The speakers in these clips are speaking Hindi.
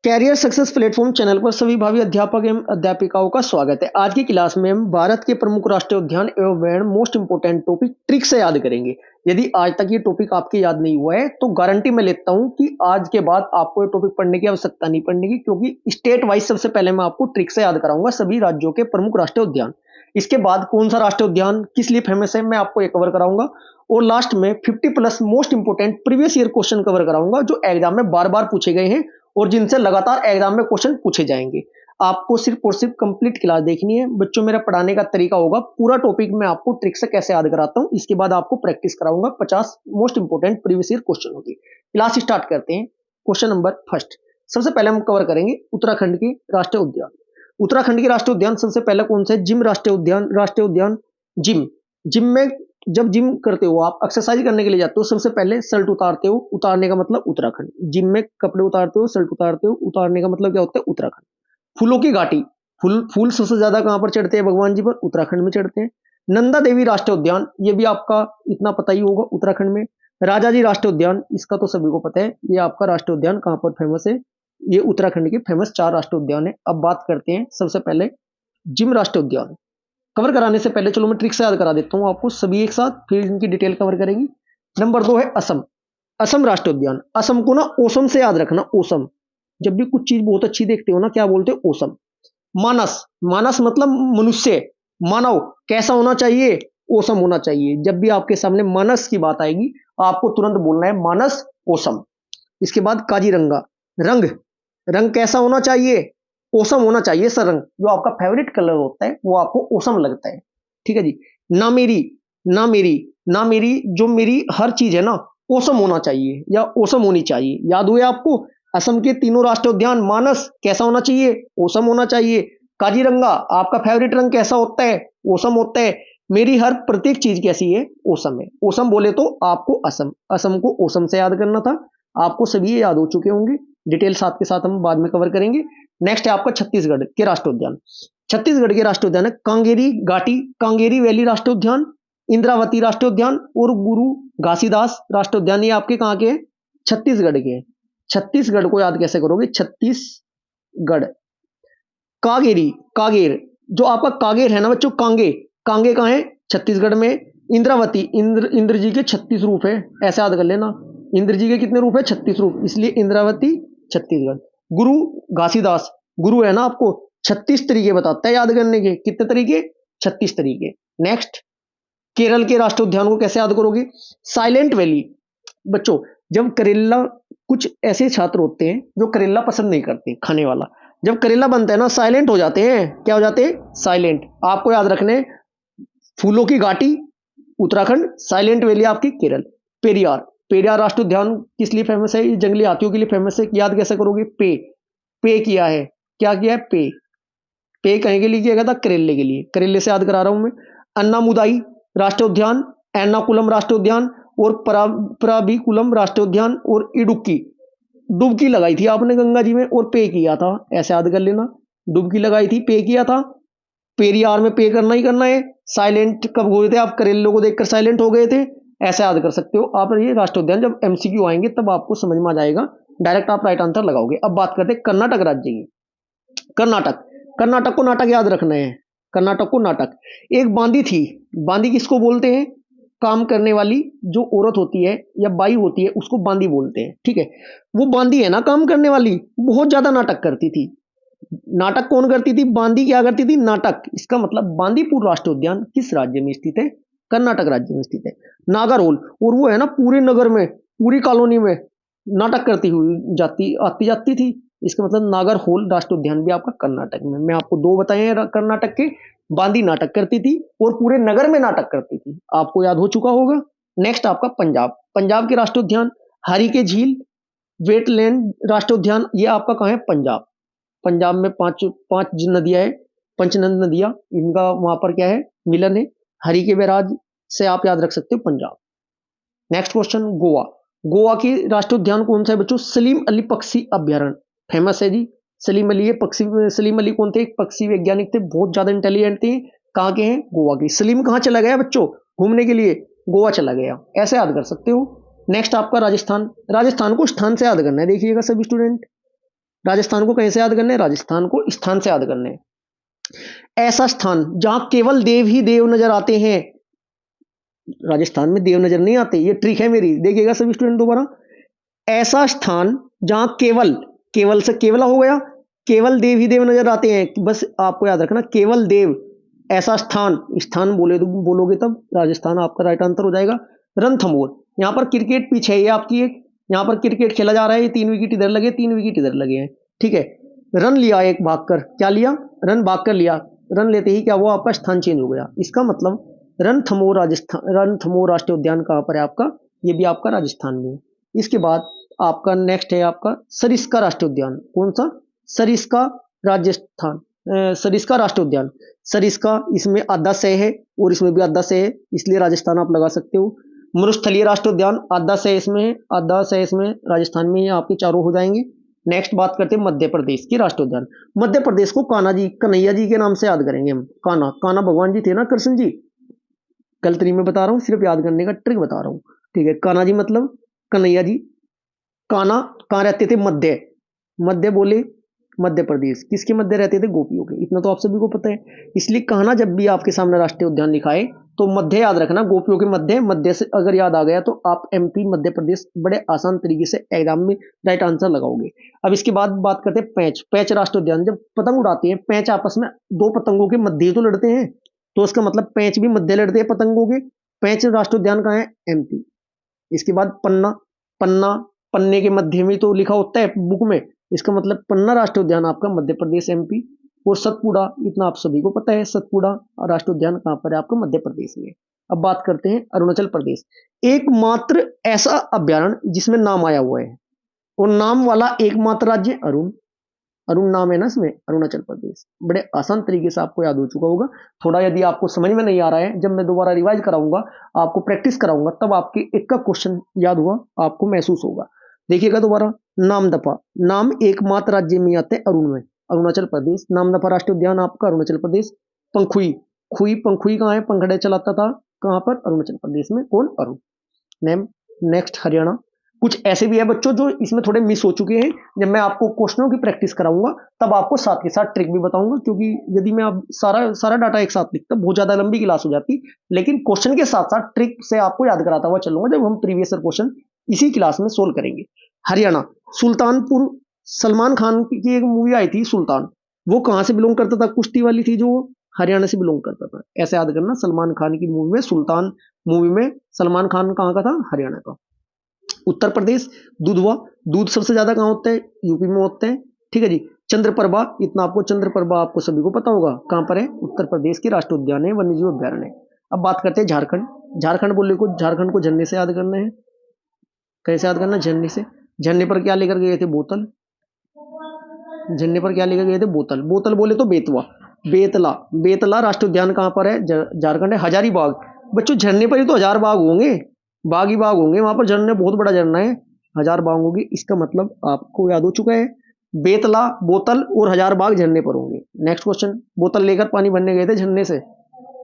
कैरियर सक्सेस प्लेटफॉर्म चैनल पर सभी भावी अध्यापक एवं अध्यापिकाओं का स्वागत है। आज की क्लास में हम भारत के प्रमुख राष्ट्रीय उद्यान एवं one most important topic trick से याद करेंगे। यदि आज तक ये टॉपिक आपके याद नहीं हुआ है तो गारंटी मैं लेता हूं कि आज के बाद आपको ये टॉपिक पढ़ने की आवश्यकता नहीं पड़ने की, क्योंकि स्टेट वाइज सबसे पहले मैं आपको ट्रिक से याद कराऊंगा सभी राज्यों के प्रमुख राष्ट्रीय उद्यान। इसके बाद कौन सा राष्ट्रीय उद्यान किस लिए फेमस है मैं आपको ये कवर कराऊंगा, और लास्ट में 50+ most important previous year question cover कराऊंगा जो एग्जाम में बार बार पूछे गए हैं और जिनसे लगातार एग्जाम में क्वेश्चन पूछे जाएंगे। आपको सिर्फ और सिर्फ कंप्लीट क्लास देखनी है बच्चों। मेरा पढ़ाने का तरीका होगा, पूरा टॉपिक मैं आपको ट्रिक से कैसे याद कराता हूं, इसके बाद आपको प्रैक्टिस कराऊंगा। 50 most important previous year question होगी। क्लास स्टार्ट करते हैं। क्वेश्चन नंबर फर्स्ट, सबसे पहले हम कवर करेंगे उत्तराखंड के राष्ट्रीय उद्यान। उत्तराखंड के राष्ट्रीय उद्यान सबसे पहले कौन से? जिम राष्ट्रीय उद्यान। राष्ट्रीय उद्यान जिम। जिम में जब जिम करते हो, आप एक्सरसाइज करने के लिए जाते हो, सबसे पहले शर्ट उतारते हो। उतारने का मतलब उत्तराखंड। जिम में कपड़े उतारते हो, शर्ट उतारते हो, उतारने का मतलब क्या होता है? उत्तराखंड। फूलों की घाटी। फूल सबसे ज्यादा कहां पर चढ़ते हैं भगवान जी पर? उत्तराखंड में चढ़ते हैं। नंदा देवी राष्ट्रीय उद्यान, ये भी आपका इतना पता ही होगा, उत्तराखंड में। राजा जी राष्ट्रीय उद्यान, इसका तो सभी को पता है, ये आपका राष्ट्रीय उद्यान कहां पर फेमस है? ये उत्तराखंड के फेमस 4 राष्ट्रीय उद्यान है। अब बात करते हैं सबसे पहले जिम राष्ट्रीय उद्यान। कवर कराने से पहले चलो मैं ट्रिक से याद करा देता हूं आपको सभी एक साथ, फिर इनकी डिटेल कवर करेंगे। नंबर 2 है असम। असम राष्ट्रीय उद्यान। असम को ना ओसम से याद रखना, ओसम। जब भी कुछ चीज बहुत अच्छी देखते हो ना, क्या बोलते हो? ओसम। मानस। मानस मतलब मनुष्य, मानव कैसा होना चाहिए? ओसम होना चाहिए। जब भी आपके सामने मानस की बात आएगी आपको तुरंत बोलना है मानस, ओसम। इसके बाद काजीरंगा। रंग। रंग कैसा होना चाहिए? ओसम होना चाहिए सर। रंग जो आपका फेवरेट कलर होता है वो आपको ओसम लगता है, ठीक है जी। ना मेरी। ना मेरी। ना मेरी जो मेरी हर चीज है ना, ओसम होना चाहिए या ओसम होनी चाहिए। याद हुए आपको? असम के तीनों राष्ट्रीय उद्यान, मानस कैसा होना चाहिए? ओसम होना चाहिए। काजीरंगा आपका फेवरेट रंग कैसा होता है? ओसम होता है। मेरी हर प्रत्येक चीज कैसी है? ओसम है। ओसम बोले तो आपको असम, असम को ओसम से याद करना था। आपको सभी ये याद हो चुके होंगे। डिटेल साथ के साथ हम बाद में कवर करेंगे। नेक्स्ट है आपका छत्तीसगढ़ के राष्ट्रीय उद्यान। छत्तीसगढ़ के राष्ट्रीय उद्यान है कांगेरी घाटी, कांगेरी वैली राष्ट्रीय उद्यान, इंद्रावती राष्ट्रीय उद्यान और गुरु घासीदास राष्ट्रीय उद्यान। ये आपके कहां के हैं? छत्तीसगढ़ के। छत्तीसगढ़ को याद कैसे करोगे? छत्तीसगढ़। कागेरी, कागेर जो आपका कागेर है ना बच्चों, कांगे। कांगे कहां है? छत्तीसगढ़ में। इंद्रावती, इंद्र जी के 36 रूप है, ऐसे याद कर लेना। इंद्र जी के कितने रूप है? 36 रूप, इसलिए इंद्रावती छत्तीसगढ़। गुरु घासीदास, गुरु है ना आपको 36 तरीके बताता है याद करने के। कितने तरीके? 36 तरीके। नेक्स्ट, केरल के राष्ट्रीय उद्यान को कैसे याद करोगे? Silent valley. बच्चों जब करेला, कुछ ऐसे छात्र होते हैं जो करेला पसंद नहीं करते खाने वाला, जब करेला बनता है ना साइलेंट हो जाते हैं। क्या हो जाते हैं? साइलेंट। आपको याद रखने, फूलों की घाटी उत्तराखंड, साइलेंट वैली आपकी केरल। पेरियार, पेरियार राष्ट्रीय उद्यान किस लिए फेमस है? ये जंगली हाथियों के लिए फेमस है। याद कैसे करोगे? पे, पे किया है। क्या किया है? पे। पे कहीं के लिए किया गया था? करेले के लिए। करेले से याद करा रहा हूं मैं। अन्नामुदाई राष्ट्रीय उद्यान, एर्नाकुलम राष्ट्रीय उद्यान और पराबीकुलम राष्ट्रीय उद्यान और इडुक्की। डुबकी लगाई थी आपने गंगा जी में और पे किया था, ऐसे याद कर लेना। डुबकी लगाई थी, पे किया था। पेरियार में पे करना ही करना है। साइलेंट कब हुए थे आप? करेलों को देखकर साइलेंट हो गए थे, ऐसे याद कर सकते हो आप। ये राष्ट्रीय उद्यान जब एमसीक्यू आएंगे तब आपको समझ में आ जाएगा, डायरेक्ट आप राइट आंसर लगाओगे। अब बात करते हैं कर्नाटक राज्य की। कर्नाटक, कर्नाटक को नाटक याद रखना है। कर्नाटक को नाटक। एक बांदी थी, बांदी किसको बोलते हैं? काम करने वाली जो औरत होती है या बाई होती है उसको बांदी बोलते हैं, ठीक है। वो बांदी है ना काम करने वाली, बहुत ज्यादा नाटक करती थी। नाटक कौन करती थी? बांदी क्या करती थी? नाटक। इसका मतलब बांदीपुर राष्ट्रीय उद्यान किस राज्य में स्थित है? कर्नाटक राज्य में स्थित है। नागरहोल, और वो है ना पूरे नगर में, पूरी कॉलोनी में नाटक करती हुई जाती आती जाती थी। इसका मतलब नागरहोल राष्ट्रीय उद्यान भी आपका कर्नाटक में। मैं आपको 2 बताए हैं कर्नाटक के। बांदी नाटक करती थी और पूरे नगर में नाटक करती थी, आपको याद हो चुका होगा। नेक्स्ट आपका पंजाब। पंजाब के राष्ट्रीय उद्यान हरी के झील, वेटलैंड राष्ट्रीय उद्यान, ये आपका कहां है? पंजाब। पंजाब में पांच नदियां है, पंचनद नदियां, इनका वहां पर क्या है? मिलन है। हरि के बैराज से आप याद रख सकते हो पंजाब। Next question, Goa. गोवा की राष्ट्रीय उद्यान कौन सा है बच्चों? सलीम अली पक्षी अभ्यारण्य फेमस है जी। सलीम अली, ये पक्षी, सलीम अली कौन थे? एक पक्षी वैज्ञानिक थे, बहुत ज्यादा इंटेलिजेंट थे। कहाँ के हैं? गोवा के। सलीम कहाँ चला गया बच्चों घूमने के लिए? गोवा चला गया, ऐसे याद कर सकते हो। नेक्स्ट आपका राजस्थान। राजस्थान को स्थान से याद करना है, देखिएगा सभी स्टूडेंट। राजस्थान को कैसे याद करना है? राजस्थान को स्थान से याद करना है। ऐसा स्थान जहां केवल देव ही देव नजर आते हैं। राजस्थान में देव नजर नहीं आते, ये ट्रिक है मेरी, देखिएगा सभी स्टूडेंट दोबारा। ऐसा स्थान जहां केवल, केवल से केवला हो गया, केवल देव ही देव नजर आते हैं, बस आपको याद रखना केवल देव। ऐसा स्थान, स्थान बोले तो बोलोगे तब राजस्थान आपका राइट आंसर हो जाएगा। रणथंभौर, यहाँ पर क्रिकेट पिच है ये आपकी एक, यहाँ पर क्रिकेट खेला जा रहा है, ये 3 विकेट इधर लगे, 3 विकेट इधर लगे हैं, ठीक है। रन लिया एक भागकर, क्या लिया? रन भागकर लिया। रन लेते ही क्या हुआ? आपका स्थान चेंज हो गया। इसका मतलब रणथंभौर राजस्थान, रणथंभौर राष्ट्रीय उद्यान कहाँ पर है आपका? ये भी आपका राजस्थान में है। इसके बाद आपका नेक्स्ट है आपका सरिस्का राष्ट्रीय उद्यान। कौन सा? सरिस्का राजस्थान, सरिस्का राष्ट्रीय उद्यान। सरिस्का, इसमें आधा से है और इसमें भी आधा से है, इसलिए राजस्थान आप लगा सकते हो। मरुस्थलीय राष्ट्रीय उद्यान, आधा से इसमें है, आधा से इसमें, राजस्थान में ये आपके चारों हो जाएंगे। नेक्स्ट बात करते हैं मध्य प्रदेश की राष्ट्रीय उद्यान। मध्य प्रदेश को कान्हा जी, कन्हैया जी के नाम से याद करेंगे हम। कान्हा, कान्हा भगवान जी थे ना, कृष्ण जी। गलत नहीं मैं बता रहा हूँ, सिर्फ याद करने का ट्रिक बता रहा हूँ, ठीक है। कान्हा जी मतलब कन्हैया जी। कान्हा कहाँ रहते थे? मध्य, मध्य बोले मध्य प्रदेश, किसके मध्य रहते थे? गोपियों के, इतना तो आप सभी को पता है। इसलिए कान्हा जब भी आपके सामने राष्ट्रीय उद्यान लिखाए तो मध्य याद रखना, गोपियों के मध्य। मध्य से अगर याद आ गया तो आप एमपी मध्य प्रदेश बड़े आसान तरीके से एग्जाम में राइट आंसर लगाओगे। अब इसके बाद बात करते हैं पैंच, पैंच राष्ट्रीय उद्यान। जब पतंग उड़ाते हैं पैंच, आपस में दो पतंगों के मध्य तो लड़ते हैं, तो उसका मतलब पैंच भी मध्य लड़ते हैं पतंगों के। पैंच राष्ट्रीय उद्यान कहाँ है? एमपी। इसके बाद पन्ना, पन्ना, पन्ने के मध्य में तो लिखा होता है बुक में, इसका मतलब पन्ना राष्ट्रीय उद्यान आपका मध्य प्रदेश एमपी। और सतपुड़ा, इतना आप सभी को पता है, सतपुड़ा राष्ट्रीय उद्यान कहाँ पर है? आपका मध्य प्रदेश में। अब बात करते हैं अरुणाचल प्रदेश। एकमात्र ऐसा अभ्यारण्य जिसमें नाम आया हुआ है, और नाम वाला एकमात्र राज्य अरुण, अरुण नाम है ना इसमें, अरुणाचल प्रदेश। बड़े आसान तरीके से आपको याद हो चुका होगा। थोड़ा यदि आपको समझ में नहीं आ रहा है, जब मैं दोबारा रिवाइज कराऊंगा, आपको प्रैक्टिस कराऊंगा, तब आपके एक का क्वेश्चन याद हुआ आपको महसूस होगा। देखिएगा दोबारा, नामदफा, नाम एकमात्र राज्य में आते हैं अरुण में, अरुणाचल प्रदेश। नामदफा राष्ट्रीय उद्यान आपका अरुणाचल प्रदेश। पंखुई, खुई, पंखुई कहाँ है? पंखड़े चलाता था कहाँ पर? अरुणाचल प्रदेश में। कौन? अरुण। नेक्स्ट हरियाणा। कुछ ऐसे भी है बच्चों जो इसमें थोड़े मिस हो चुके हैं, जब मैं आपको क्वेश्चनों की प्रैक्टिस कराऊंगा तब आपको साथ के साथ ट्रिक भी बताऊंगा, क्योंकि यदि मैं अब सारा सारा डाटा एक साथ लिखता बहुत ज्यादा लंबी क्लास हो जाती, लेकिन क्वेश्चन के साथ साथ ट्रिक से आपको याद कराता हुआ चलूंगा जब हम प्रीवियस क्वेश्चन इसी क्लास में सोल्व करेंगे। हरियाणा, सुल्तानपुर, सलमान खान की एक मूवी आई थी सुल्तान, वो कहाँ से बिलोंग करता था? कुश्ती वाली थी जो, हरियाणा से बिलोंग करता था। ऐसे याद करना, सलमान खान की मूवी में, सुल्तान मूवी में सलमान खान कहाँ का था? हरियाणा का। उत्तर प्रदेश, दूधवा, दूध सबसे ज्यादा कहाँ होता है? यूपी में होता है, ठीक है जी। चंद्रप्रभा, इतना आपको, चंद्रप्रभा आपको सभी को पता होगा कहाँ पर है? उत्तर प्रदेश की राष्ट्रीय उद्यान है, वन्यजीव अभ्यारण्य है। अब बात करते हैं झारखंड। झारखंड बोले को, झारखंड को झरने से याद करना है। कैसे याद करना? झरने से। झरने पर क्या लेकर गए थे? बोतल। झरने पर क्या लेकर गए थे? बोतल। बोतल बोले तो बेतवा, बेतला, बेतला राष्ट्रीय उद्यान कहाँ पर है? झारखंड है। हजारीबाग, बच्चों झरने पर ही तो 1000 बाग होंगे, बाग ही बाग होंगे वहां पर, झरने बहुत बड़ा झरना है, 1000 बाग होंगे। इसका मतलब आपको याद हो चुका है, बेतला, बोतल और 1000 बाग झरने पर होंगे। नेक्स्ट क्वेश्चन, बोतल लेकर पानी भरने गए थे झरने से।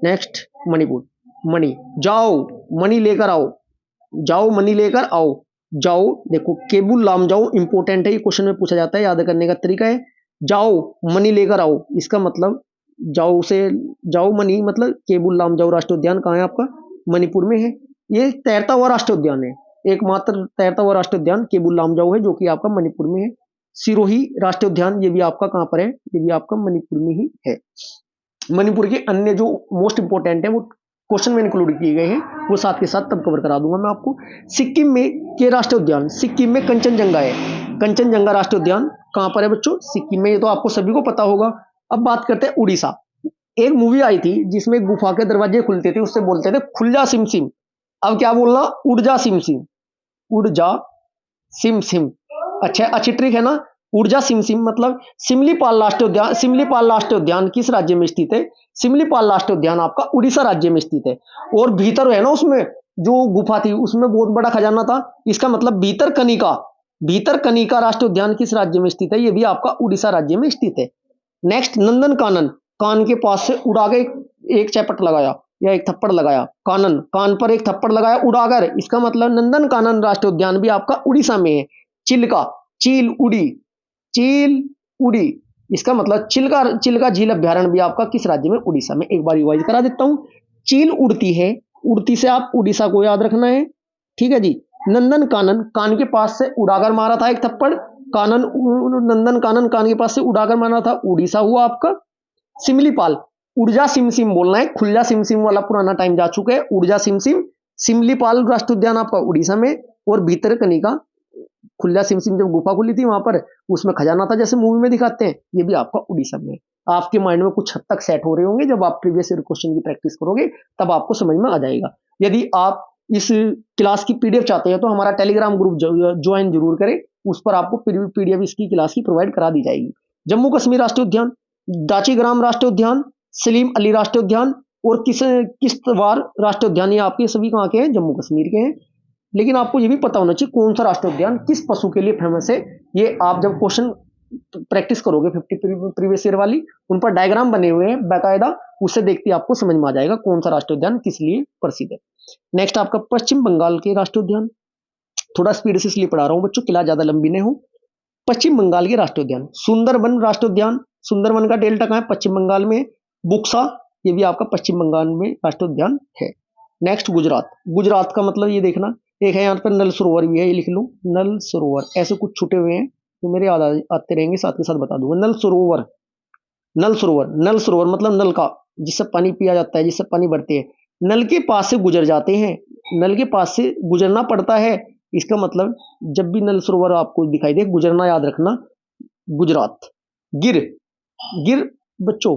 नेक्स्ट मणिपुर, मणि, जाओ मणि लेकर आओ, जाओ मणि लेकर आओ, जाओ। देखो केबुल लामजाओ इंपॉर्टेंट है, ये क्वेश्चन में पूछा जाता है, याद करने का तरीका है, जाओ मणि लेकर आओ। इसका मतलब जाओ से, जाओ मणि मतलब केबुल लामजाओ राष्ट्रीय उद्यान कहाँ है आपका? मणिपुर में है। ये तैरता हुआ राष्ट्रीय उद्यान है, एकमात्र तैरता हुआ राष्ट्रीय उद्यान केबुल लामजाओ है, जो कि आपका मणिपुर में है। सिरोही राष्ट्रीय उद्यान, ये भी आपका कहाँ पर है? ये भी आपका मणिपुर में ही है। मणिपुर के अन्य जो मोस्ट इंपोर्टेंट है वो क्वेश्चन में इंक्लूड किए गए हैं, वो साथ के साथ तब कवर करा दूंगा मैं आपको। सिक्किम में के राष्ट्रीय उद्यान, सिक्किम में कंचनजंगा है, कंचनजंगा राष्ट्रीय उद्यान कहाँ पर है बच्चों? सिक्किम में, ये तो आपको सभी को पता होगा। अब बात करते हैं उड़ीसा। एक मूवी आई थी जिसमें गुफा के दरवाजे खुलते थे, उससे बोलते थे खुल जा सिम सिम। अब क्या बोलना? उड़ जा सिम सिम, उड़ जा सिम सिम। अच्छा, अच्छी ट्रिक है ना। उड़ जा सिम सिम मतलब सिमलीपाल राष्ट्रीय उद्यान, सिमलीपाल राष्ट्रीय उद्यान किस राज्य में स्थित है? सिमलीपाल राष्ट्रीय उद्यान आपका उड़ीसा राज्य में स्थित है। और भीतर है ना, उसमें जो गुफा थी उसमें बहुत बड़ा खजाना था, इसका मतलब भीतर कनिका, भीतर कनिका राष्ट्रीय उद्यान किस राज्य में स्थित है? ये भी आपका उड़ीसा राज्य में स्थित है। नेक्स्ट नंदन कानन, कान के पास से उड़ा के एक चैपट लगाया या एक थप्पड़ लगाया, कानन, कान पर एक थप्पड़ लगाया उड़ाकर, इसका मतलब नंदन कानन राष्ट्रीय उद्यान भी आपका उड़ीसा में है। चिल्का, चील उड़ी, चील उड़ी, इसका मतलब चिल्का झील अभ्यारण्य भी आपका किस राज्य में? उड़ीसा में। एक बार रिवाइज करा देता हूं। चील उड़ती है, उड़ती से आप उड़ीसा को याद रखना है, ठीक है जी। नंदन कानन, कान के पास से उड़ाकर मारा था एक थप्पड़, कानन नंदन कानन कान के पास से उड़ाकर मारा था, उड़ीसा हुआ आपका। सिमलीपाल, उड़जा सिमसिम बोलना है, खुलजा सिमसिम वाला पुराना टाइम जा चुका है, उड़जा सिमसिम। सिमलीपाल राष्ट्रीय उद्यान आपका उड़ीसा में। और भीतरकनिका, खुल्ला सिमसिम जब गुफा खुली थी वहां पर, उसमें खजाना था जैसे मूवी में दिखाते हैं, ये भी आपका उड़ीसा में। आपके माइंड में कुछ हद तक सेट हो रहे होंगे, जब आप प्रीवियस ईयर क्वेश्चन की प्रैक्टिस करोगे तब आपको समझ में आ जाएगा। यदि आप इस क्लास की पीडीएफ चाहते हैं तो हमारा टेलीग्राम ग्रुप ज्वाइन जरूर करें, उस पर आपको पीडीएफ इसकी क्लास की प्रोवाइड करा दी जाएगी। जम्मू कश्मीर राष्ट्रीय उद्यान, दाचीग्राम राष्ट्रीय उद्यान, सलीम अली राष्ट्रीय उद्यान और किश्तवाड़ राष्ट्रीय उद्यान, ये आपके सभी कहाँ के हैं? जम्मू कश्मीर के हैं। लेकिन आपको ये भी पता होना चाहिए कौन सा राष्ट्रीय उद्यान किस पशु के लिए फेमस है। ये आप जब क्वेश्चन प्रैक्टिस करोगे 50 प्रीवियस ईयर वाली, उन पर डायग्राम बने हुए हैं बाकायदा, उससे देखते ही आपको समझ में आ जाएगा कौन सा राष्ट्रीय उद्यान किस लिए प्रसिद्ध है। नेक्स्ट आपका पश्चिम बंगाल के राष्ट्रीय उद्यान, थोड़ा स्पीड से इसलिए पढ़ा रहा हूं बच्चों, क्लास ज्यादा लंबी नहीं हो। पश्चिम बंगाल के राष्ट्रीय उद्यान, सुंदरबन राष्ट्रीय उद्यान, सुंदरबन का डेल्टा कहाँ है? पश्चिम बंगाल में। बुक्सा, ये भी आपका पश्चिम बंगाल में राष्ट्रीय उद्यान है। नेक्स्ट गुजरात, गुजरात का मतलब ये देखना, एक है यहाँ पर नल सरोवर भी है, ये लिख लो नल सरोवर, ऐसे कुछ छूटे हुए हैं तो मेरे याद आते रहेंगे, साथ के साथ बता दूंगा। नल सरोवर, नल सरोवर, नल सरोवर मतलब नल का, जिससे पानी पिया जाता है, जिससे पानी भरते हैं, नल के पास से गुजर जाते हैं, नल के पास से गुजरना पड़ता है। इसका मतलब जब भी नल सरोवर आपको दिखाई दे, गुजरना याद रखना। गुजरात। गिर, गिर बच्चों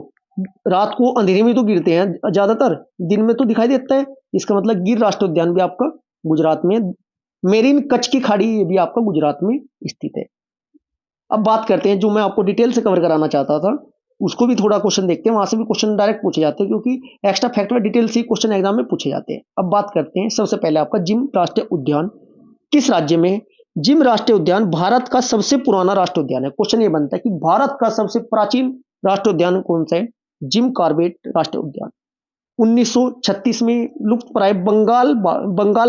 रात को अंधेरे में तो गिरते हैं ज्यादातर, दिन में तो दिखाई देता है, इसका मतलब गिर राष्ट्रीय उद्यान भी आपका गुजरात में। मेरीन कच्छ की खाड़ी, ये भी आपका गुजरात में स्थित है। अब बात करते हैं जो मैं आपको डिटेल से कवर कराना चाहता था, उसको भी थोड़ा क्वेश्चन देखते हैं, वहां से भी क्वेश्चन डायरेक्ट पूछे जाते हैं, क्योंकि एक्स्ट्रा फैक्ट में डिटेल से क्वेश्चन एग्जाम में पूछे जाते हैं। अब बात करते हैं सबसे पहले आपका जिम राष्ट्रीय उद्यान किस राज्य में है? जिम राष्ट्रीय उद्यान भारत का सबसे पुराना राष्ट्रीय उद्यान है। क्वेश्चन ये बनता है कि भारत का सबसे प्राचीन राष्ट्रीय उद्यान कौन सा है? जिम कॉर्बेट राष्ट्रीय उद्यान। 1936 में लुप्त प्राय बंगाल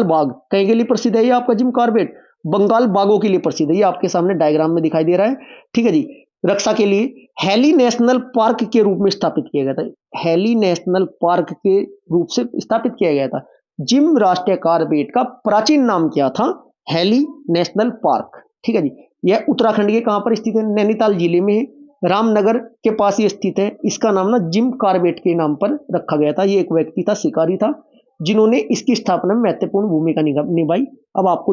बाघ कहीं के लिए प्रसिद्ध है? ये आपका जिम कॉर्बेट बंगाल बाघों के लिए प्रसिद्ध है, ये आपके सामने डायग्राम में दिखाई दे रहा है, ठीक है जी। रक्षा के लिए हेली नेशनल पार्क के रूप में स्थापित किया गया था, हेली नेशनल पार्क के रूप से स्थापित किया गया था। जिम राष्ट्रीय कॉर्बेट का प्राचीन नाम क्या था? हेली नेशनल पार्क, ठीक है जी। यह उत्तराखंड के कहां पर स्थित है? नैनीताल जिले में है, रामनगर के पास ये स्थित है। इसका नाम ना जिम कॉर्बेट के नाम पर रखा गया था। ये एक व्यक्ति था, शिकारी था, जिन्होंने इसकी स्थापना में महत्वपूर्ण भूमिका निभाई। अब आपको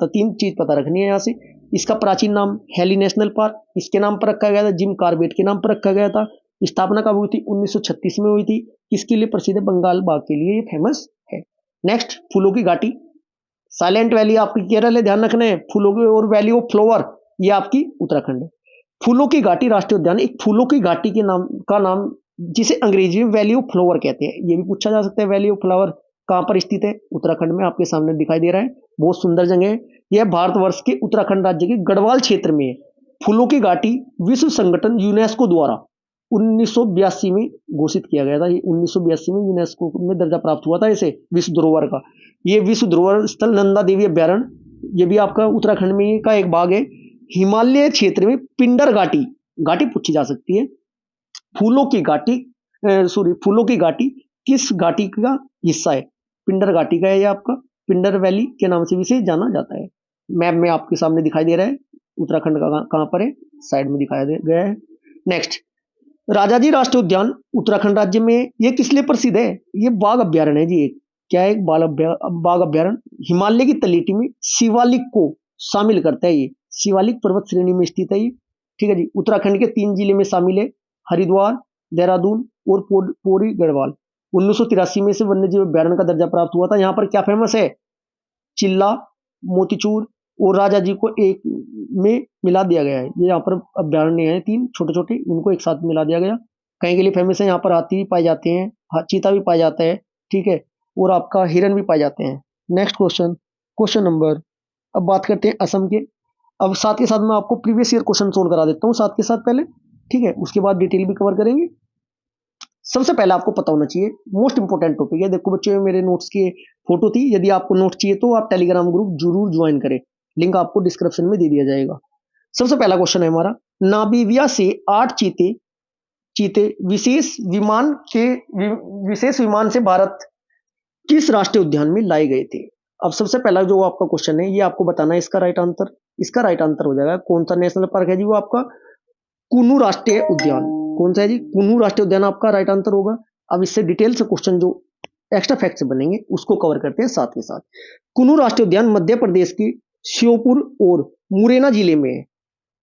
तीन चीज पता रखनी है यहाँ से। इसका प्राचीन नाम हेली नेशनल पार्क, इसके नाम पर रखा गया था, जिम कॉर्बेट के नाम पर रखा गया था। स्थापना कब हुई थी? 1936 में हुई थी। किसके लिए प्रसिद्ध है? बंगाल बाघ के लिए ये फेमस है। नेक्स्ट फूलों की घाटी, साइलेंट वैली आपकी केरल है, ध्यान रखना है। फूलों की और वैली ऑफ फ्लावर ये आपकी उत्तराखंड है। फूलों की घाटी राष्ट्रीय उद्यान एक फूलों की घाटी के नाम जिसे अंग्रेजी में वैली ऑफ फ्लावर कहते हैं, ये भी पूछा जा सकता है। वैली ऑफ फ्लावर कहां पर स्थित है? उत्तराखंड में, आपके सामने दिखाई दे रहा है, बहुत सुंदर जगह है। यह भारतवर्ष के उत्तराखंड राज्य के गढ़वाल क्षेत्र में है। फूलों की घाटी विश्व संगठन यूनेस्को द्वारा 1982 में घोषित किया गया था। ये 1982 में यूनेस्को में दर्जा प्राप्त हुआ था इसे विश्व धरोहर का। ये विश्व धरोहर स्थल नंदा देवी अभ्यारण्य, ये भी आपका उत्तराखंड में का एक भाग है। हिमालय क्षेत्र में पिंडर घाटी, घाटी पूछी जा सकती है। फूलों की घाटी फूलों की घाटी किस घाटी का हिस्सा है? पिंडर घाटी का है, ये आपका पिंडर वैली के नाम से भी इसे जाना जाता है। मैप में आपके सामने दिखाई दे रहा है, उत्तराखंड का कहां पर है, साइड में दिखाया गया है। नेक्स्ट राजाजी राष्ट्रीय उद्यान उत्तराखंड राज्य में, ये किस लिए प्रसिद्ध है? ये बाघ अभ्यारण्य है जी। क्या है? बाघ अभ्यारण्य। हिमालय की तलहटी में शिवालिक को शामिल करता है, ये शिवालिक पर्वत श्रेणी में स्थित है ये, ठीक है जी। उत्तराखंड के 3 जिले में शामिल है, हरिद्वार, देहरादून और पौड़ी गढ़वाल। 1983 में से वन्यजीव अभ्यारण्य का दर्जा प्राप्त हुआ था। यहाँ पर क्या फेमस है? चिल्ला, मोतीचूर और राजा जी को एक में मिला दिया गया है। ये यहाँ पर अभ्यारण्य है 3 छोटे छोटे, इनको एक साथ मिला दिया गया। कहीं के लिए फेमस है? यहाँ पर हाथी भी पाए जाते हैं, चीता भी पाया जाता है, ठीक है, और आपका हिरन भी पाए जाते हैं। नेक्स्ट क्वेश्चन नंबर, अब बात करते हैं असम के। अब साथ के साथ मैं आपको प्रीवियस ईयर क्वेश्चन सोल्व करा देता हूँ साथ के साथ पहले, ठीक है, उसके बाद डिटेल भी कवर करेंगे। सबसे पहले आपको पता होना चाहिए, मोस्ट इंपोर्टेंट टॉपिक है। देखो बच्चों, मेरे नोट्स की फोटो थी, यदि आपको नोट चाहिए तो आप टेलीग्राम ग्रुप जरूर ज्वाइन करें, लिंक आपको डिस्क्रिप्शन में दे दिया जाएगा। सबसे पहला क्वेश्चन है हमारा, नामीबिया से 8 चीते चीते विशेष विमान से भारत किस राष्ट्रीय उद्यान में लाए गए थे। अब सबसे पहला जो आपका क्वेश्चन है ये आपको बताना है इसका राइट आंसर। इसका राइट आंसर हो जाएगा कौन सा नेशनल पार्क है जी, वो आपका कुन्नू राष्ट्रीय उद्यान। कौन सा है जी, कुन्नू राष्ट्रीय उद्यान आपका राइट आंसर होगा। अब इससे डिटेल से क्वेश्चन जो एक्स्ट्रा फैक्ट से बनेंगे उसको कवर करते हैं साथ के साथ। कुन्नू राष्ट्रीय उद्यान मध्य प्रदेश के श्योपुर और मुरैना जिले में है।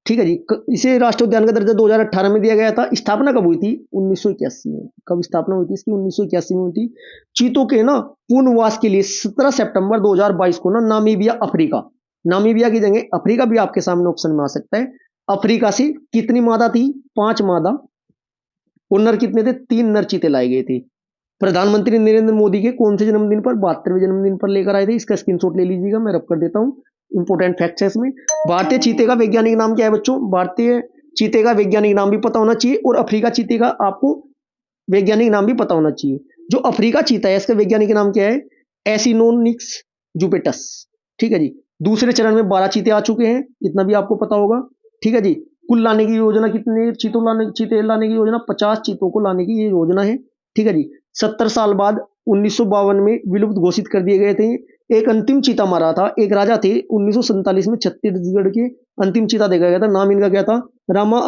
ठीक है जी, इसे राष्ट्रीय उद्यान का दर्जा 2018 में दिया गया था। स्थापना कब हुई थी, 1981 में। कब स्थापना हुई थी इसकी, 1981 में हुई थी। चीतों के ना पुनर्वास के लिए 17 सितंबर 2022 को ना नामीबिया अफ्रीका, नामीबिया की जगह अफ्रीका भी आपके सामने ऑप्शन में आ सकता है। अफ्रीका से कितनी मादा थी, 5 मादा, और नर कितने थे, 3 नर चीते लाए गए थे। प्रधानमंत्री नरेंद्र मोदी के कौन से जन्मदिन पर, 72वें जन्मदिन पर लेकर आए थे। इसका स्क्रीनशॉट ले लीजिएगा, मैं रब कर देता हूं। इंपोर्टेंट फैक्ट है इसमें। भारतीय चीते का वैज्ञानिक नाम क्या है बच्चों, भारतीय चीते का वैज्ञानिक नाम भी पता होना चाहिए और अफ्रीका चीते का आपको वैज्ञानिक नाम भी पता होना चाहिए। जो अफ्रीका चीता है इसका वैज्ञानिक नाम क्या है, एसिनोनिक्स जुपिटस। ठीक है जी, दूसरे चरण में 12 चीते आ चुके हैं, इतना भी आपको पता होगा। ठीक है जी, कुल लाने की योजना कितने चीते लाने की योजना, 50 चीतों को लाने की ये योजना है। ठीक है जी, 70 साल बाद 1952 में विलुप्त घोषित कर दिए गए थे। एक अंतिम चीता मारा था, एक राजा थे 1947 में छत्तीसगढ़ के अंतिम चीता देखा गया था। नाम इनका क्या था, रामा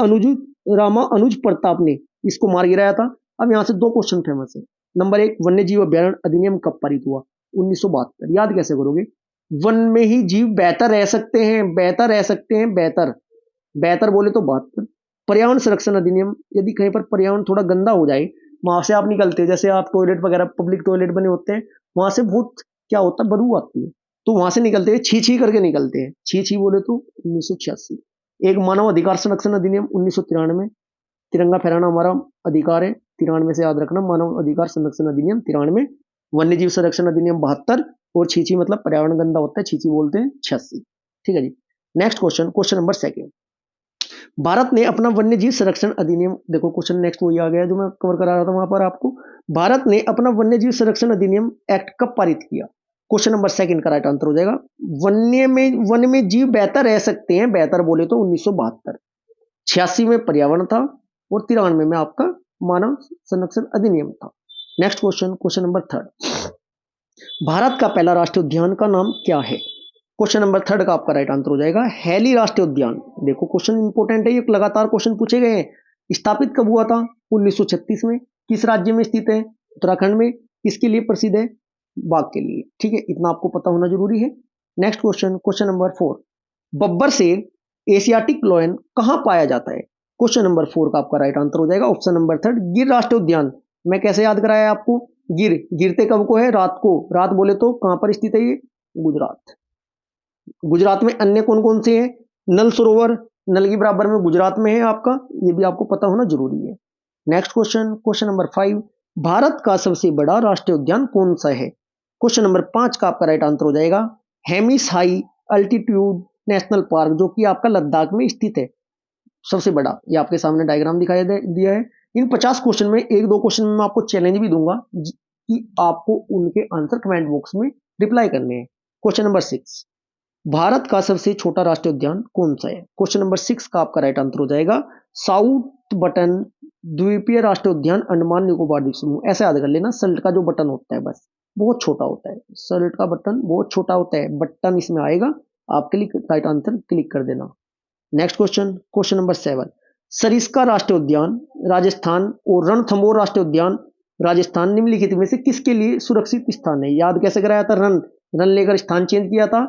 अनुज प्रताप ने इसको मार गिराया था। अब यहां से 2 क्वेश्चन फेमस है। नंबर 1, वन्य जीव अभ्यारण्य अधिनियम कब पारित हुआ, 1972। याद कैसे करोगे, वन में ही जीव बेहतर रह सकते हैं, बेहतर रह सकते हैं, बेहतर बेहतर बोले तो 72। पर्यावरण संरक्षण अधिनियम, यदि कहीं पर पर्यावरण थोड़ा गंदा हो जाए, वहां से आप निकलते हैं, जैसे आप टॉयलेट वगैरह पब्लिक टॉयलेट बने होते हैं, वहां से बहुत क्या होता है, बदबू आती है, तो वहां से निकलते हैं, छी छी करके निकलते हैं, छी छी बोले तो 1986। एक मानव अधिकार संरक्षण अधिनियम 1993, तिरंगा फहराना हमारा अधिकार है, 93 से याद रखना। मानव अधिकार संरक्षण अधिनियम 93, वन्य जीव संरक्षण अधिनियम 72, और छीछी मतलब पर्यावरण गंदा होता है, छीछी बोलते हैं 86। ठीक है जी, next question, question number 2। Bharat ने अपना वन्य जीव संरक्षण अधिनियम, देखो क्वेश्चन नेक्स्ट वही आ गया जो मैं कवर करा रहा था वहां पर आपको। भारत ने अपना वन्य जीव संरक्षण अधिनियम एक्ट कब पारित किया, क्वेश्चन नंबर 2 का राइट आंसर हो जाएगा, वन में जीव बेहतर रह सकते हैं, बेहतर बोले तो 1972। 86 में पर्यावरण था और 93 में आपका मानव संरक्षण अधिनियम था। Next question, question number 3, Bharat का पहला राष्ट्रीय उद्यान का नाम क्या है, क्वेश्चन नंबर 3 का आपका राइट आंसर हो जाएगा हैली राष्ट्रीय उद्यान। देखो क्वेश्चन इंपोर्टेंट है, ये लगातार क्वेश्चन पूछे गए हैं। स्थापित कब हुआ था, 1936 में। किस राज्य में स्थित है, उत्तराखंड में। किसके लिए प्रसिद्ध है, बाघ के लिए। ठीक है, इतना आपको पता होना जरूरी है। Next question, question number 4, Babbar शेर एशियाटिक लॉयन कहां पाया जाता है, क्वेश्चन नंबर 4 का आपका राइट आंसर हो जाएगा ऑप्शन नंबर 3 गिर राष्ट्रीय उद्यान। मैं कैसे याद कराया आपको, गिर गिरते कब को है, रात को, रात बोले तो कहां पर स्थित है ये, गुजरात। गुजरात में अन्य कौन कौन से हैं, नल सरोवर, नल के बराबर में गुजरात में है आपका, ये भी आपको पता होना जरूरी है। Next question, question number 5, Bharat का सबसे बड़ा राष्ट्रीय उद्यान कौन सा है, क्वेश्चन नंबर 5 का आपका राइट आंसर हो जाएगा Hemis high altitude national park, जो कि आपका लद्दाख में स्थित है, सबसे बड़ा। ये आपके सामने डायग्राम दिखाई दिया है। इन 50 क्वेश्चन में 1-2 क्वेश्चन में आपको चैलेंज भी दूंगा कि आपको उनके आंसर कमेंट बॉक्स में रिप्लाई करने हैं। क्वेश्चन नंबर 6, भारत का सबसे छोटा राष्ट्रीय उद्यान कौन सा है, क्वेश्चन नंबर 6 का आपका राइट आंसर हो जाएगा साउथ बटन द्वीपीय राष्ट्रीय उद्यान अंडमान निकोबार द्वीप समूह। ऐसा याद कर लेना, सल्ट का जो बटन होता है बस बहुत छोटा होता है, सल्ट का बटन बहुत छोटा होता है, बटन इसमें आएगा, आप क्लिक राइट आंसर क्लिक कर देना। Next question, question number 7, Sariska राष्ट्रीय उद्यान राजस्थान और रणथंभौर राष्ट्रीय उद्यान राजस्थान निम्नलिखित में से किसके लिए सुरक्षित स्थान है। याद कैसे कराया था, रन लेकर स्थान चेंज किया था।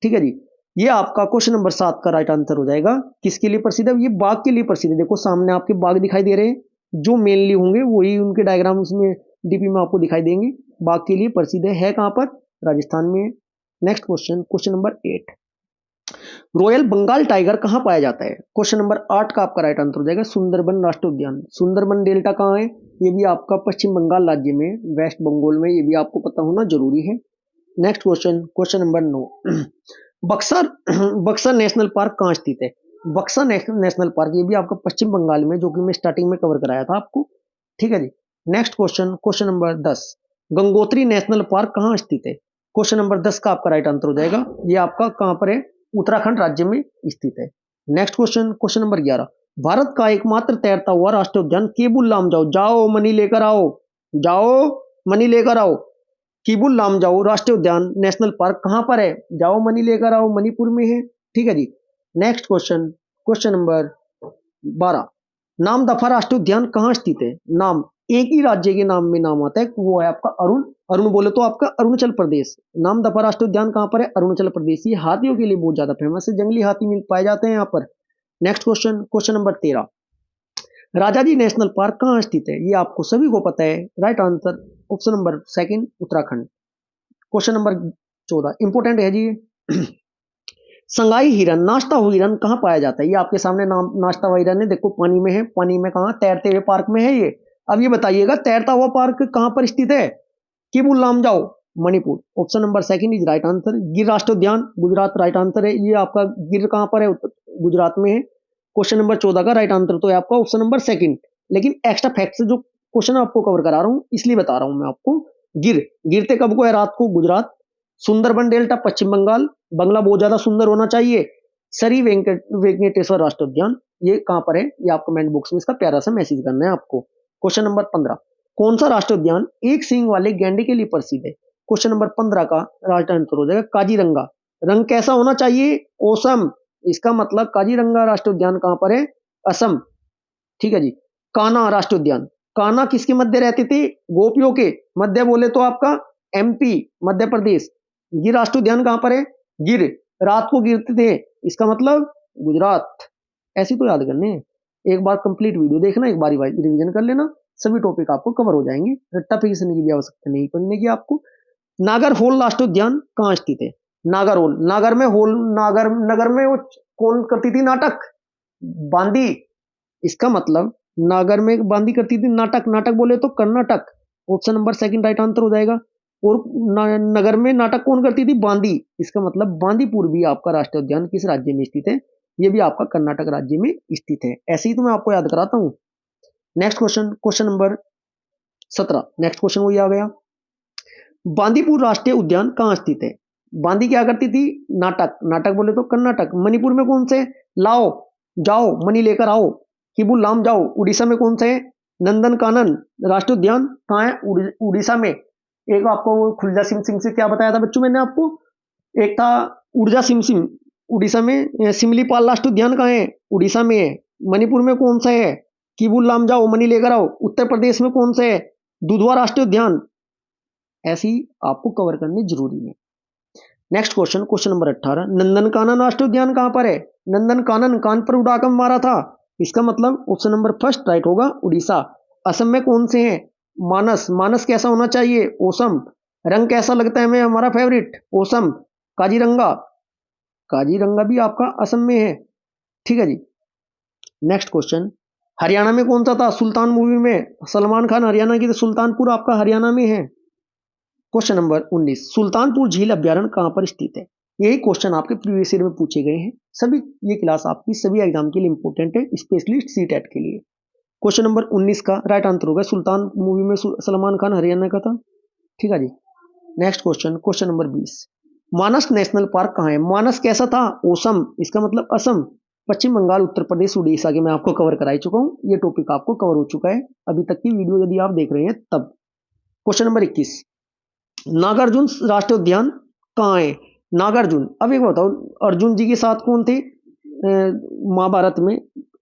ठीक है जी, ये आपका क्वेश्चन नंबर 7 का राइट आंसर हो जाएगा, किसके लिए प्रसिद्ध है, ये बाघ के लिए प्रसिद्ध है। देखो सामने आपके बाघ दिखाई दे रहे हैं, जो मेनली होंगे वही उनके डायग्राम उसमें डीपी में आपको दिखाई देंगे, बाघ के लिए प्रसिद्ध है कहां पर, राजस्थान में। Next question, question number 8, royal Bengal tiger कहां पाया जाता है, क्वेश्चन नंबर 8 का आपका राइट आंसर हो जाएगा सुंदरबन राष्ट्रीय उद्यान। सुंदरबन डेल्टा कहां है, ये भी आपका पश्चिम बंगाल राज्य में, वेस्ट बंगाल में, ये भी आपको पता होना जरूरी है। Next question, question number 9, Buxar national park कहां स्थित है, बक्सर नेशनल पार्क, ये भी आपका पश्चिम बंगाल में, जो कि मैं स्टार्टिंग में कवर कराया था आपको। ठीक है जी, next question, question number 10, Gangotri national park कहां स्थित है, क्वेश्चन नंबर 10 का आपका राइट आंसर हो जाएगा, ये आपका कहां पर है, उत्तराखंड राज्य में स्थित है। Next question, question number 11, Bharat का एकमात्र तैरता हुआ राष्ट्रीय उद्यान केबुल लामजाओ, जाओ मनी लेकर आओ, जाओ मनी लेकर आओ, केबुल लामजाओ राष्ट्रीय उद्यान नेशनल पार्क कहां पर है, जाओ मनी लेकर आओ, मणिपुर में है। ठीक है जी। Next question, question number 12, Namdapha राष्ट्रीय उद्यान कहाँ स्थित है, नाम एक ही राज्य के नाम में नाम आता है, वो है आपका अरुण, अरुण बोले तो आपका अरुणाचल प्रदेश। नामदफा राष्ट्रीय उद्यान कहाँ पर है, अरुणाचल प्रदेश। ये हाथियों के लिए बहुत ज्यादा फेमस है, जंगली हाथी मिल पाए जाते हैं यहाँ पर। Next question, question number 13, Rajaji national park कहाँ स्थित है, ये आपको सभी को पता है, right answer option number second Uttarakhand. Question number 14 important है जी। संगाई हिरन, नाश्ता हुआ हिरन कहाँ पाया जाता है, ये आपके सामने नाम नाश्ता हुआ हिरन है, देखो पानी में है, पानी में कहाँ, तैरते हुए पार्क में है ये। अब ये बताइएगा तैरता हुआ पार्क कहाँ पर स्थित है, Keibul Lamjao Manipur, option number second is right answer. Gir राष्ट्रीय उद्यान गुजरात राइट आंसर है, ये आपका गिर कहाँ पर है, गुजरात में है। क्वेश्चन नंबर 14 का राइट आंसर तो है आपका ऑप्शन नंबर सेकंड। लेकिन एक्स्ट्रा फैक्ट से जो क्वेश्चन आपको कवर करा रहा हूँ इसलिए बता रहा हूँ मैं आपको। गिर गिरते कब को है, रात को, गुजरात। सुंदरबन डेल्टा पश्चिम बंगाल, बंगला बहुत ज्यादा सुंदर होना चाहिए। सरी वेंकटेश्वर राष्ट्रीय उद्यान ये कहां पर है, ये आप कमेंट बॉक्स में इसका प्यारा सा मैसेज करना है आपको। क्वेश्चन नंबर 15, कौन सा राष्ट्रीय उद्यान एक सींग वाले गैंडे के लिए प्रसिद्ध है, क्वेश्चन नंबर 15 का राइट आंसर हो जाएगा काजीरंगा। रंग कैसा होना चाहिए, ओसम, इसका मतलब काजीरंगा राष्ट्रीय उद्यान कहां पर है, असम। ठीक है जी। कान्हा राष्ट्रीय उद्यान, कान्हा किसके मध्य रहते थे, गोपियों के मध्य, बोले तो आपका एमपी मध्य प्रदेश। गिर राष्ट्रीय उद्यान कहां पर है, गिर रात को गिरते थे, इसका मतलब गुजरात। ऐसी तो याद करने हैं, एक बार कंप्लीट वीडियो देखना, एक बार रिवीजन कर लेना, सभी टॉपिक आपको कवर हो जाएंगे, रट्टा फिक्सन की भी आवश्यकता नहीं पड़ने की आपको। नागर होल राष्ट्रीय उद्यान कहाँ स्थित है, नागर होल, नागर में होल, नागर नगर में वो कौन करती थी नाटक, बांदी, इसका मतलब नागर में बांदी करती थी नाटक, नाटक बोले तो Karnataka, option number second right answer हो जाएगा। और नगर में नाटक कौन करती थी, बांदी, इसका मतलब बांदीपुर भी आपका राष्ट्रीय उद्यान किस राज्य में स्थित है, ये भी आपका कर्नाटक राज्य में स्थित है। ऐसे ही तो मैं आपको याद कराता हूं। Next question, question number 17, next question वही आ गया, बांदीपुर राष्ट्रीय उद्यान कहाँ स्थित है, बांदी क्या करती थी, नाटक, नाटक बोले तो कर्नाटक। मणिपुर में कौन से, लाओ, जाओ मनी लेकर आओ, किबुल लाम जाओ। उड़ीसा में कौन से है, नंदन कानन राष्ट्रीय उद्यान कहाँ है, उड़ीसा में। एक आपको खुलजा सिम सिंह से क्या बताया था बच्चों मैंने आपको, एक था ऊर्जा सिम सिम, उड़ीसा में। सिमलीपाल राष्ट्रीय उद्यान कहाँ है, उड़ीसा में है। मणिपुर में कौन सा है, किबुल लाम जाओ मनी लेकर आओ। उत्तर प्रदेश में कौन से है, दुधवा राष्ट्रीय उद्यान। ऐसी आपको कवर करनी जरूरी है। Next question, question number 18, Nandankanan राष्ट्रीय उद्यान कहां पर है, नंदनकानन कान पर उड़ाकर मारा था, इसका मतलब ऑप्शन नंबर फर्स्ट राइट होगा, उड़ीसा। असम में कौन से हैं, मानस, मानस कैसा होना चाहिए, ओसम। रंग कैसा लगता है हमें, हमारा फेवरेट, ओसम। काजीरंगा, काजीरंगा भी आपका असम में है। ठीक है जी। नेक्स्ट क्वेश्चन, हरियाणा में कौन सा था, सुल्तान मूवी में सलमान खान हरियाणा की, तो सुल्तानपुर आपका हरियाणा में है। क्वेश्चन नंबर 19, सुल्तानपुर झील अभ्यारण्य कहां पर स्थित है, यही क्वेश्चन आपके प्रीवियस ईयर में पूछे गए हैं। सभी ये क्लास आपकी सभी एग्जाम के लिए इंपॉर्टेंट है, स्पेशली सीटेट के लिए। क्वेश्चन नंबर 19 का राइट आंसर होगा, सुल्तान मूवी में सलमान खान हरियाणा का था। ठीक है जी। नेक्स्ट क्वेश्चन, क्वेश्चन नंबर 20, मानस नेशनल पार्क कहाँ है, मानस कैसा था, ओसम, इसका मतलब असम। पश्चिम बंगाल, उत्तर प्रदेश, उड़ीसा के मैं आपको कवर करा चुका हूँ, ये टॉपिक आपको कवर हो चुका है अभी तक की वीडियो यदि आप देख रहे हैं तब। क्वेश्चन नंबर 21, नागार्जुन राष्ट्रीय उद्यान कहाँ है, नागार्जुन। अब एक बताओ, अर्जुन जी के साथ कौन थे, महाभारत में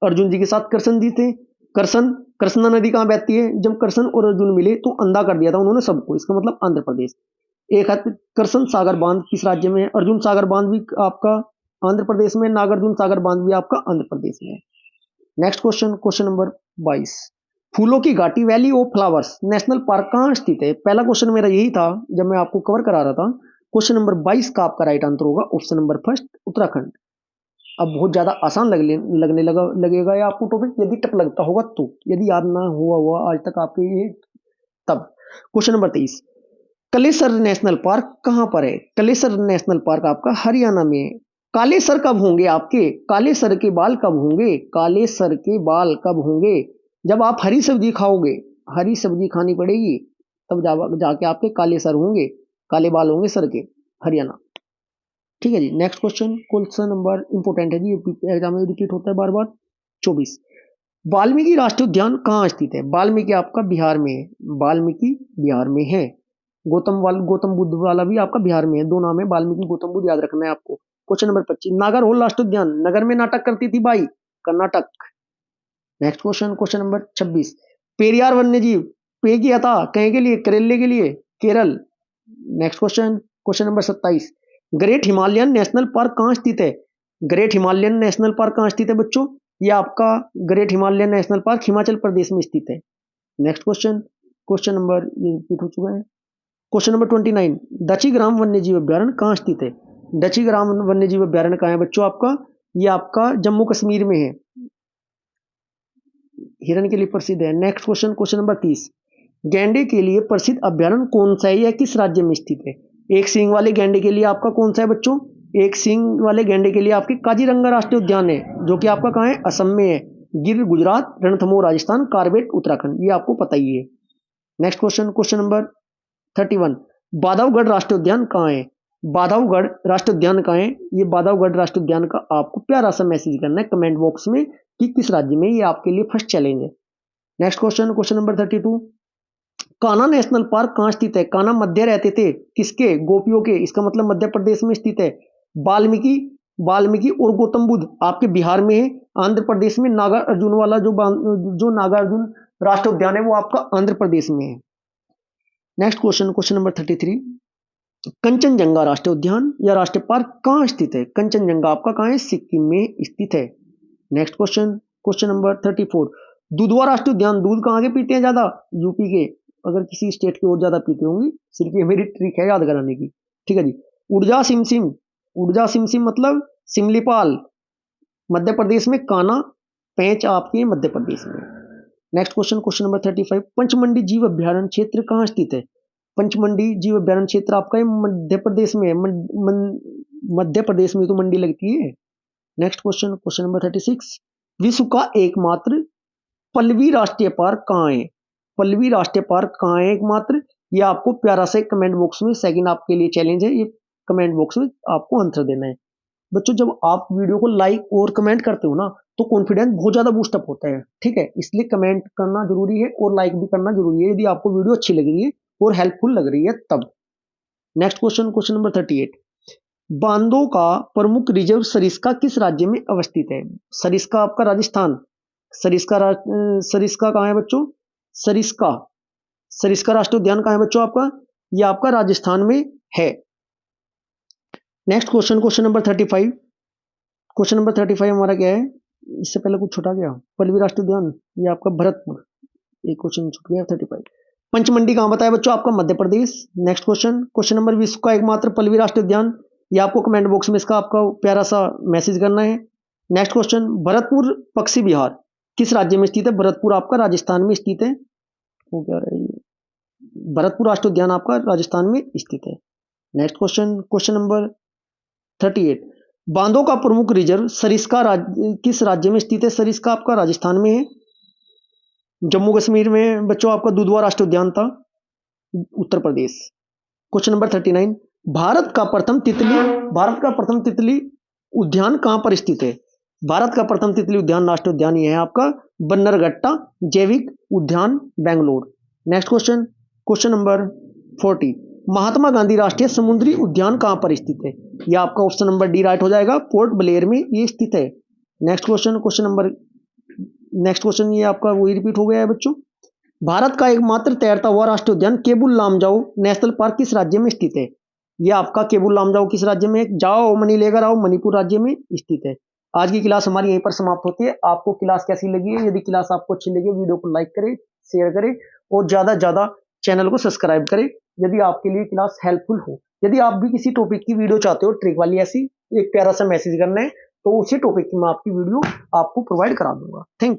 अर्जुन जी के साथ कृष्ण जी थे। कृष्ण, कृष्णा नदी कहाँ बहती है, जब कृष्ण और अर्जुन मिले तो अंधा कर दिया था उन्होंने सबको, इसका मतलब आंध्र प्रदेश। एक है कृष्ण सागर बांध किस राज्य में है, अर्जुन सागर बांध भी आपका आंध्र प्रदेश में, नागार्जुन सागर बांध भी आपका आंध्र प्रदेश में है। नेक्स्ट क्वेश्चन, क्वेश्चन नंबर 22, फूलों की घाटी valley of flowers national park कहाँ स्थित है, पहला क्वेश्चन मेरा यही था जब मैं आपको कवर करा रहा था। क्वेश्चन नंबर 22 का आपका राइट आंसर होगा ऑप्शन नंबर फर्स्ट, उत्तराखंड। अब बहुत ज्यादा आसान लगने लगेगा ये आपको टॉपिक, यदि टफ लगता होगा तो, यदि याद ना हुआ आज तक आपके ये तब। Question number 23, Kalesar national park कहां पर है, कलेसर नेशनल पार्क आपका हरियाणा में है। काले सर कब होंगे आपके, काले सर के बाल कब होंगे, काले सर के बाल कब होंगे, जब आप हरी सब्जी खाओगे, हरी सब्जी खानी पड़ेगी तब जाके आपके काले सर होंगे, काले बाल होंगे सर के, हरियाणा। ठीक है जी। नेक्स्ट क्वेश्चन नंबर इंपोर्टेंट है जी, एग्जाम में रिपीट होता है बार बार। 24, वाल्मीकि राष्ट्रीय उद्यान कहाँ स्थित है? वाल्मीकि आपका बिहार में है, वाल्मीकि बिहार में है। गौतम बुद्ध वाला भी आपका बिहार में है, दो नाम है, वाल्मीकि गौतम बुद्ध, याद रखना है आपको। क्वेश्चन नंबर 25, नागरहोल राष्ट्रीय उद्यान नगर में नाटक करती थी by, Karnataka. Next question number 26, Periyar वन्य जीव पे किया था कहीं के लिए? करेले के लिए, Kerala. Next question number 27, great Himalayan national park कहाँ स्थित है? ग्रेट हिमालयन नेशनल पार्क कहाँ स्थित है बच्चों? ये आपका great Himalayan national park Himachal Pradesh में स्थित है। नेक्स्ट क्वेश्चन नंबर, ये रिपीट हो चुका है। क्वेश्चन नंबर 29, दक्षिग्राम वन्य जीव अभ्यारण्य कहाँ स्थित है? दक्षिग्राम वन्य जीव अभ्यारण्य कहाँ है बच्चों आपका? ये आपका जम्मू कश्मीर में है, हिरण के लिए प्रसिद्ध है। नेक्स्ट क्वेश्चन नंबर 30, गैंडे के लिए प्रसिद्ध अभ्यारण्य कौन सा है या किस राज्य में स्थित है? एक सींग वाले गैंडे के लिए आपका कौन सा है बच्चों? एक सींग वाले गैंडे के लिए आपके काजीरंगा राष्ट्रीय उद्यान है, जो कि आपका कहाँ है? असम में है। गिर गुजरात, रणथंभौर राजस्थान, कार्बेट उत्तराखंड, ये आपको पता ही है। नेक्स्ट क्वेश्चन नंबर 31, बांधवगढ़ राष्ट्रीय उद्यान कहाँ है? बांधवगढ़ राष्ट्रीय उद्यान कहाँ है? ये बांधवगढ़ राष्ट्रीय उद्यान का आपको प्यारा सा मैसेज करना है कमेंट बॉक्स में कि किस राज्य में, ये आपके लिए फर्स्ट चैलेंज है। Next question number 32, Kanha national park कहाँ स्थित है? कान्हा मध्य रहते थे किसके? गोपियों के, इसका मतलब मध्य प्रदेश में स्थित है। वाल्मीकि और गौतम बुद्ध आपके बिहार में है। आंध्र प्रदेश में नागार्जुन वाला जो नागार्जुन राष्ट्रीय उद्यान है वो आपका आंध्र प्रदेश में है। नेक्स्ट क्वेश्चन नंबर 33, कंचनजंगा राष्ट्रीय उद्यान या राष्ट्रीय पार्क कहाँ स्थित है? कंचनजंगा आपका कहाँ है? सिक्किम में स्थित है। नेक्स्ट क्वेश्चन नंबर 34, दुधवा राष्ट्रीय उद्यान, दूध कहाँ के पीते हैं ज्यादा? यूपी के, अगर किसी स्टेट की और ज्यादा पीते होंगे, सिर्फ ये मेरी ट्रिक है याद कराने की। ठीक है जी। ऊर्जा सिमसिम मतलब सिमलीपाल मध्य प्रदेश में, कान्हा पेंच आपके मध्य प्रदेश में। नेक्स्ट क्वेश्चन नंबर 35, पंचमंडी जीव अभ्यारण्य क्षेत्र कहाँ स्थित है? पंचमंडी जीव अभ्यारण्य क्षेत्र आपका मध्य प्रदेश में है। मध्य प्रदेश में तो मंडी लगती है। नेक्स्ट क्वेश्चन नंबर 36, विश्व का एकमात्र पल्लवी राष्ट्रीय पार्क कहाँ है? पल्लवी राष्ट्रीय पार्क कहाँ है एकमात्र? ये आपको प्यारा से कमेंट बॉक्स में, सेकंड आपके लिए चैलेंज है, ये कमेंट बॉक्स में आपको आंसर देना है। बच्चों जब आप वीडियो को लाइक और कमेंट करते हो ना तो कॉन्फिडेंस बहुत ज्यादा बूस्टअप होता है। ठीक है, इसलिए कमेंट करना जरूरी है और लाइक भी करना जरूरी है यदि आपको वीडियो अच्छी लग रही है और हेल्पफुल लग रही है तब। नेक्स्ट क्वेश्चन नंबर 38, बांदों का प्रमुख रिजर्व सरिस्का किस राज्य में अवस्थित है? सरिस्का आपका राजस्थान। सरिस्का कहाँ है बच्चों? सरिस्का राष्ट्रीय उद्यान कहाँ है बच्चों आपका? ये आपका राजस्थान में है। Next question number 35, question number 35 हमारा क्या है? इससे पहले कुछ छूटा गया, पल्लवी राष्ट्रीय उद्यान, ये आपका भरतपुर, एक क्वेश्चन छूट गया 35। पंचमंडी कहाँ बताया बच्चों आपका? Madhya Pradesh. Next question number, विश्व का एकमात्र पल्लवी राष्ट्रीय उद्यान, ये आपको कमेंट बॉक्स में इसका आपका प्यारा सा मैसेज करना है। नेक्स्ट क्वेश्चन, भरतपुर पक्षी विहार किस राज्य में स्थित है? भरतपुर आपका राजस्थान में स्थित है। वो क्या रही है? भरतपुर राष्ट्रीय उद्यान आपका राजस्थान में स्थित है। नेक्स्ट क्वेश्चन नंबर 38, बांदों का प्रमुख रिजर्व सरिस्का किस राज्य में स्थित है? सरिस्का आपका राजस्थान में है। जम्मू कश्मीर में बच्चों आपका दुधवा राष्ट्रीय उद्यान था, उत्तर प्रदेश। क्वेश्चन नंबर 39, भारत का प्रथम तितली उद्यान कहां पर स्थित है? भारत का प्रथम तितली उद्यान राष्ट्रीय उद्यान ये है आपका बन्नरघट्टा जैविक उद्यान, Bangalore. Next question number 40, Mahatma Gandhi राष्ट्रीय समुद्री उद्यान कहां पर स्थित है? यह आपका ऑप्शन नंबर डी राइट हो जाएगा, पोर्ट ब्लेयर में ये स्थित है। नेक्स्ट क्वेश्चन ये आपका वही रिपीट हो गया है बच्चों। भारत का एकमात्र तैरता हुआ राष्ट्रीय उद्यान केबुल लामजाओ नेशनल पार्क किस राज्य में स्थित है? यह आपका केबुल लामजाओ किस राज्य में? जाओ मनी लेकर आओ, मणिपुर राज्य में स्थित है। आज की क्लास हमारी यहीं पर समाप्त होती है। आपको क्लास कैसी लगी है? यदि क्लास आपको अच्छी लगी है वीडियो को लाइक करें, शेयर करें और ज्यादा से ज्यादा चैनल को सब्सक्राइब करें यदि आपके लिए क्लास हेल्पफुल हो। यदि आप भी किसी टॉपिक की वीडियो चाहते हो ट्रिक वाली, ऐसी एक प्यारा सा मैसेज करना है तो उसी टॉपिक की मैं आपकी वीडियो आपको प्रोवाइड करा दूंगा। थैंक